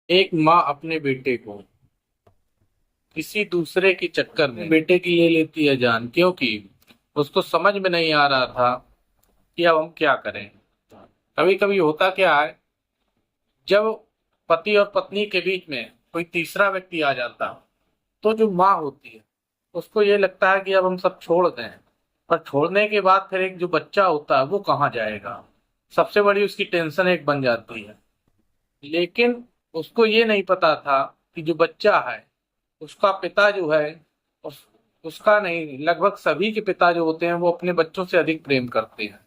एक माँ अपने बेटे को किसी दूसरे के चक्कर में बेटे की ले लेती है जान, क्योंकि उसको समझ में नहीं आ रहा था कि अब हम क्या करें। कभी कभी होता क्या है, जब पति और पत्नी के बीच में कोई तीसरा व्यक्ति आ जाता, तो जो माँ होती है उसको ये लगता है कि अब हम सब छोड़ दें। पर छोड़ने के बाद फिर एक जो बच्चा होता है वो कहाँ जाएगा, सबसे बड़ी उसकी टेंशन एक बन जाती है। लेकिन उसको ये नहीं पता था कि जो बच्चा है उसका पिता जो है, उसका नहीं, लगभग सभी के पिता जो होते हैं वो अपने बच्चों से अधिक प्रेम करते हैं।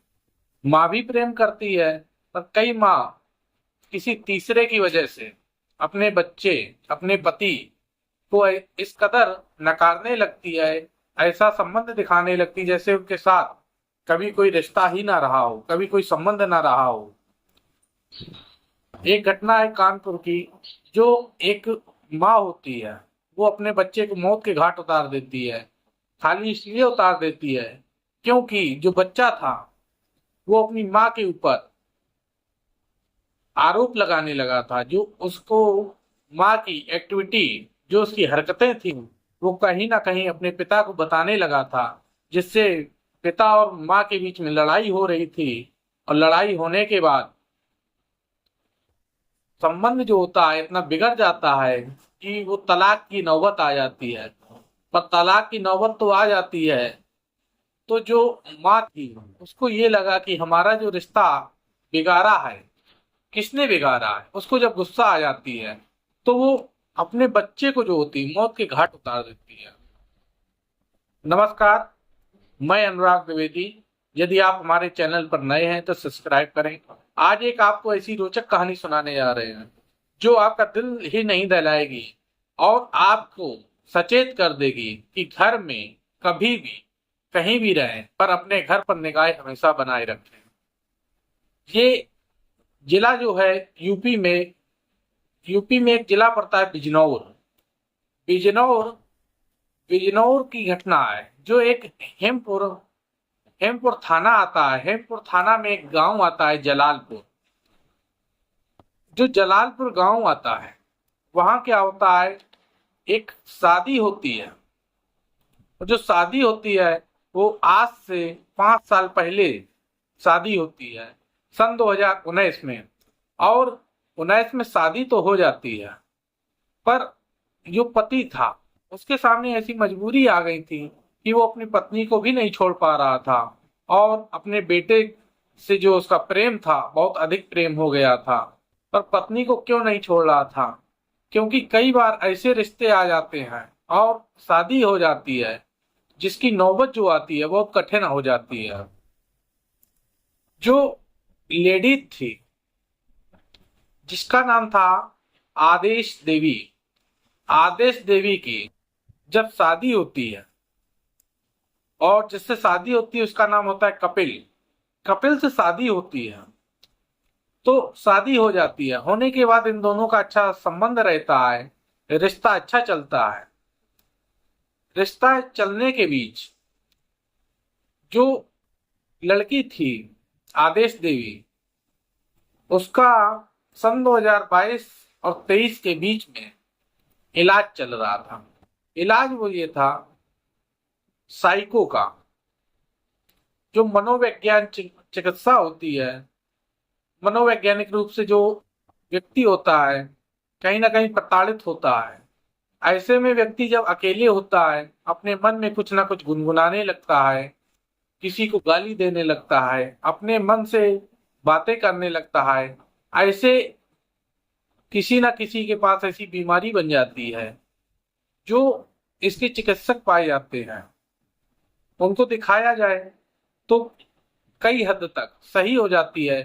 माँ भी प्रेम करती है, पर कई माँ किसी तीसरे की वजह से अपने बच्चे, अपने पति को इस कदर नकारने लगती है, ऐसा संबंध दिखाने लगती जैसे उनके साथ कभी कोई रिश्ता ही ना रहा हो, कभी कोई संबंध ना रहा हो। एक घटना है कानपुर की, जो एक माँ होती है वो अपने बच्चे को मौत के घाट उतार देती है। खाली इसलिए उतार देती है क्योंकि जो बच्चा था वो अपनी माँ के ऊपर आरोप लगाने लगा था। जो उसको माँ की एक्टिविटी, जो उसकी हरकतें थी, वो कहीं ना कहीं अपने पिता को बताने लगा था, जिससे पिता और माँ के बीच में लड़ाई हो रही थी। और लड़ाई होने के बाद संबंध जो होता है इतना बिगड़ जाता है कि वो तलाक की नौबत आ जाती है। पर तलाक की नौबत तो आ जाती है, तो जो माँ थी उसको ये लगा कि हमारा जो रिश्ता बिगाड़ा है, किसने बिगाड़ा है, उसको जब गुस्सा आ जाती है तो वो अपने बच्चे को जो होती है मौत के घाट उतार देती है। नमस्कार, मैं अनुराग द्विवेदी। यदि आप हमारे चैनल पर नए हैं तो सब्सक्राइब करें। आज एक आपको ऐसी रोचक कहानी सुनाने जा रहे हैं जो आपका दिल ही नहीं दहलाएगी और आपको सचेत कर देगी कि घर में कभी भी, कहीं भी रहें, पर अपने घर पर निगाह हमेशा बनाए रखें। ये जिला जो है यूपी में, यूपी में एक जिला पड़ता है बिजनौर। बिजनौर बिजनौर की घटना है, जो एक हेमपुर हेमपुर थाना आता है। हेमपुर थाना में एक गांव आता है जलालपुर। जो जलालपुर गांव आता है, वहां क्या होता है, एक शादी होती है। और जो शादी होती है वो आज से 5 साल पहले शादी होती है, सन 2019 में। और 19 में शादी तो हो जाती है, पर जो पति था उसके सामने ऐसी मजबूरी आ गई थी कि वो अपनी पत्नी को भी नहीं छोड़ पा रहा था। और अपने बेटे से जो उसका प्रेम था, बहुत अधिक प्रेम हो गया था। पर पत्नी को क्यों नहीं छोड़ रहा था? क्योंकि कई बार ऐसे रिश्ते आ जाते हैं और शादी हो जाती है जिसकी नौबत जो आती है बहुत कठिन हो जाती है। जो लेडी थी जिसका नाम था आदेश देवी, आदेश देवी की जब शादी होती है, और जिससे शादी होती है उसका नाम होता है कपिल। कपिल से शादी होती है, तो शादी हो जाती है। होने के बाद इन दोनों का अच्छा संबंध रहता है, रिश्ता अच्छा चलता है। रिश्ता चलने के बीच जो लड़की थी आदेश देवी, उसका सन 2022 और 23 के बीच में इलाज चल रहा था। इलाज वो ये था, साइको का, जो मनोविज्ञान चिकित्सा होती है। मनोवैज्ञानिक रूप से जो व्यक्ति होता है कहीं ना कहीं प्रताड़ित होता है। ऐसे में व्यक्ति जब अकेले होता है, अपने मन में कुछ ना कुछ गुनगुनाने लगता है, किसी को गाली देने लगता है, अपने मन से बातें करने लगता है। ऐसे किसी ना किसी के पास ऐसी बीमारी बन जाती है जो इसके चिकित्सक पाए जाते हैं। उनको दिखाया जाए तो कई हद तक सही हो जाती है।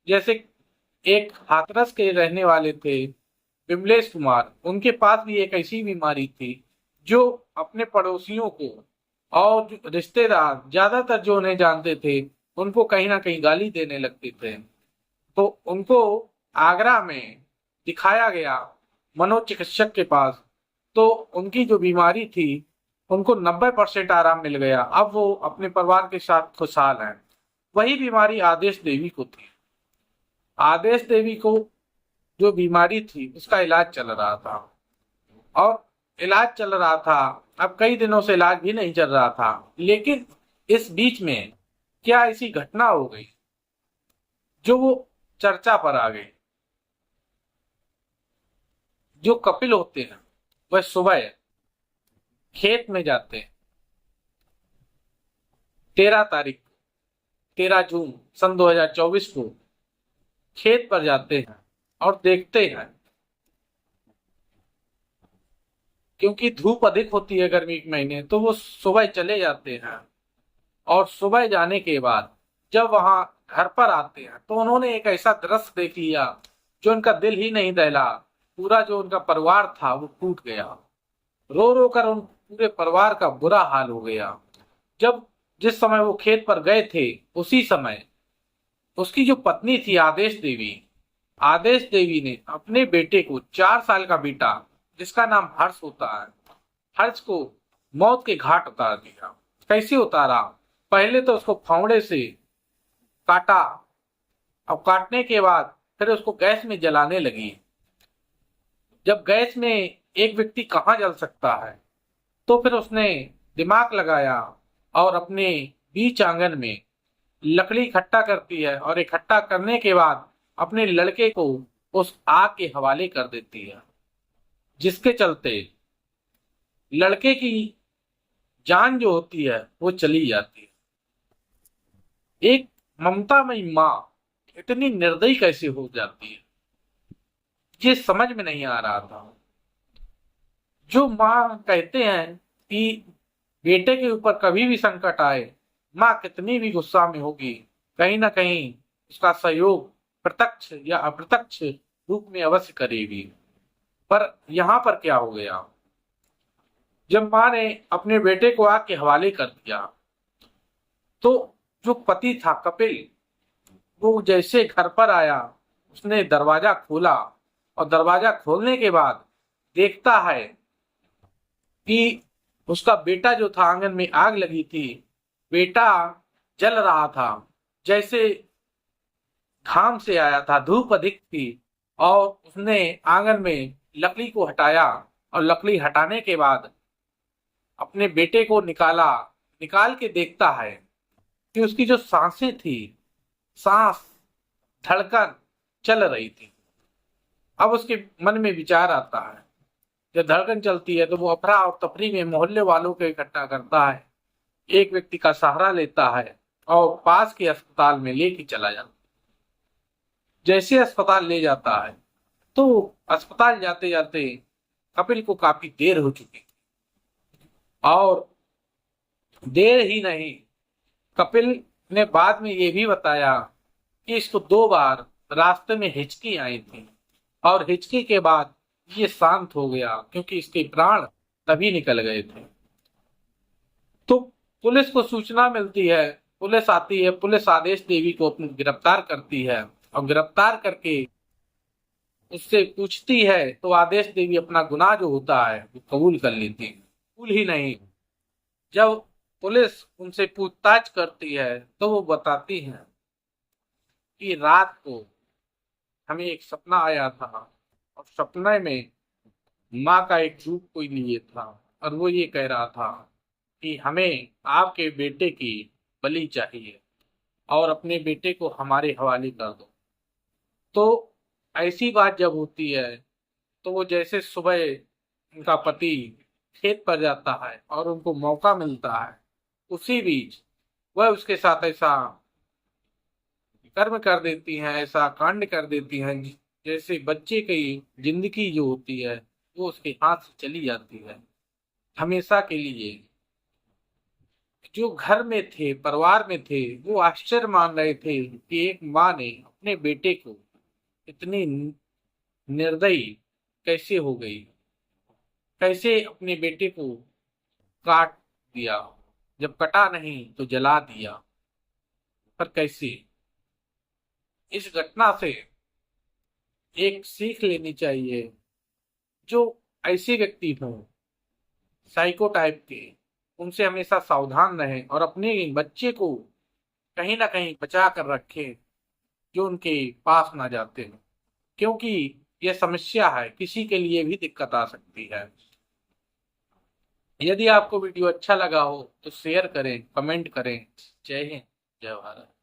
जैसे एक हाथरस के रहने वाले थे विमलेश कुमार, उनके पास भी एक ऐसी बीमारी थी जो अपने पड़ोसियों को और जो रिश्तेदार ज्यादातर जो उन्हें जानते थे उनको कहीं ना कहीं गाली देने लगते थे। तो उनको आगरा में दिखाया गया मनोचिकित्सक के पास, तो उनकी जो बीमारी थी उनको 90% आराम मिल गया। अब वो अपने परिवार के साथ खुशहाल हैं। वही बीमारी आदेश देवी को थी। आदेश देवी को जो बीमारी थी उसका इलाज चल रहा था, और इलाज चल रहा था। अब कई दिनों से इलाज भी नहीं चल रहा था, लेकिन इस बीच में क्या ऐसी घटना हो गई जो वो चर्चा पर आ गई। जो कपिल होते हैं वह सुबह खेत में जाते हैं, 13 तारीख, 13 जून सन 2024 को खेत पर जाते हैं और देखते हैं, क्योंकि धूप अधिक होती है गर्मी के महीने, तो वो सुबह चले जाते हैं। और सुबह जाने के बाद जब वहां घर पर आते हैं तो उन्होंने एक ऐसा दृश्य देख लिया जो उनका दिल ही नहीं दहला। पूरा जो उनका परिवार था वो टूट गया। रो रो कर उन पूरे परिवार का बुरा हाल हो गया। जब जिस समय वो खेत पर गए थे, उसी समय उसकी जो पत्नी थी आदेश देवी ने अपने बेटे को, 4 साल का बेटा जिसका नाम हर्ष होता है, हर्ष को मौत के घाट उतार दिया। कैसे उतारा? पहले तो उसको फावड़े से काटा, अब काटने के बाद फिर उसको गैस में जलाने लगी। जब गैस में एक व्यक्ति कहाँ जल सकता है, तो फिर उसने दिमाग लगाया और अपने बीच आंगन में लकड़ी इकट्ठा करती है, और इकट्ठा करने के बाद अपने लड़के को उस आग के हवाले कर देती है, जिसके चलते लड़के की जान जो होती है वो चली जाती है। एक ममतामयी माँ इतनी निर्दयी कैसे हो जाती है, ये समझ में नहीं आ रहा था। जो माँ कहते हैं कि बेटे के ऊपर कभी भी संकट आए, माँ कितनी भी गुस्सा में होगी, कहीं ना कहीं उसका सहयोग प्रत्यक्ष या अप्रत्यक्ष रूप में अवश्य करेगी। पर यहाँ पर क्या हो गया, जब माँ ने अपने बेटे को आग के हवाले कर दिया, तो जो पति था कपिल, वो जैसे घर पर आया, उसने दरवाजा खोला, और दरवाजा खोलने के बाद देखता है कि उसका बेटा जो था, आंगन में आग लगी थी, बेटा जल रहा था, जैसे घाम से आया था, धूप अधिक थी। और उसने आंगन में लकड़ी को हटाया, और लकड़ी हटाने के बाद अपने बेटे को निकाला। निकाल के देखता है कि उसकी जो सांसें थी, सांस, धड़कन चल रही थी। अब उसके मन में विचार आता है, जब धड़कन चलती है तो वो अफरा और तफरी में मोहल्ले वालों को इकट्ठा करता है, एक व्यक्ति का सहारा लेता है और पास के अस्पताल में लेके चला जाता है। जैसे अस्पताल ले जाता है, तो अस्पताल जाते जाते कपिल को काफी देर हो चुकी, और देर ही नहीं, कपिल ने बाद में ये भी बताया कि इसको 2 बार रास्ते में हिचकी आई थी, और हिचकी के बाद ये शांत हो गया, क्योंकि इसके प्राण तभी निकल गए थे। तो पुलिस को सूचना मिलती है, पुलिस आती है, पुलिस आदेश देवी को अपनी गिरफ्तार करती है, और गिरफ्तार करके उससे पूछती है, तो आदेश देवी अपना गुनाह जो होता है वो कबूल कर लेती है। कबूल ही नहीं, जब पुलिस उनसे पूछताछ करती है तो वो बताती है कि रात को हमें एक सपना आया था, और सपने में माँ का एक रूप कोई लिए था, और वो ये कह रहा था कि हमें आपके बेटे की बलि चाहिए, और अपने बेटे को हमारे हवाले कर दो। तो ऐसी बात जब होती है, तो वो जैसे सुबह उनका पति खेत पर जाता है और उनको मौका मिलता है, उसी बीच वह उसके साथ ऐसा कर्म कर देती हैं, ऐसा कांड कर देती हैं, जैसे बच्चे की जिंदगी जो होती है वो उसके हाथ से चली जाती है हमेशा के लिए। जो घर में थे, परिवार में थे, वो आश्चर्य मान रहे थे कि एक माँ ने अपने बेटे को इतनी निर्दयी कैसे हो गई, कैसे अपने बेटे को काट दिया, जब कटा नहीं तो जला दिया, पर कैसे। इस घटना से एक सीख लेनी चाहिए, जो ऐसे व्यक्ति हों साइको टाइप के, उनसे हमेशा सावधान रहें, और अपने बच्चे को कहीं ना कहीं बचा कर रखें, जो उनके पास ना जाते हैं। क्योंकि ये समस्या है, किसी के लिए भी दिक्कत आ सकती है। यदि आपको वीडियो अच्छा लगा हो तो शेयर करें, कमेंट करें। जय हिंद, जय भारत।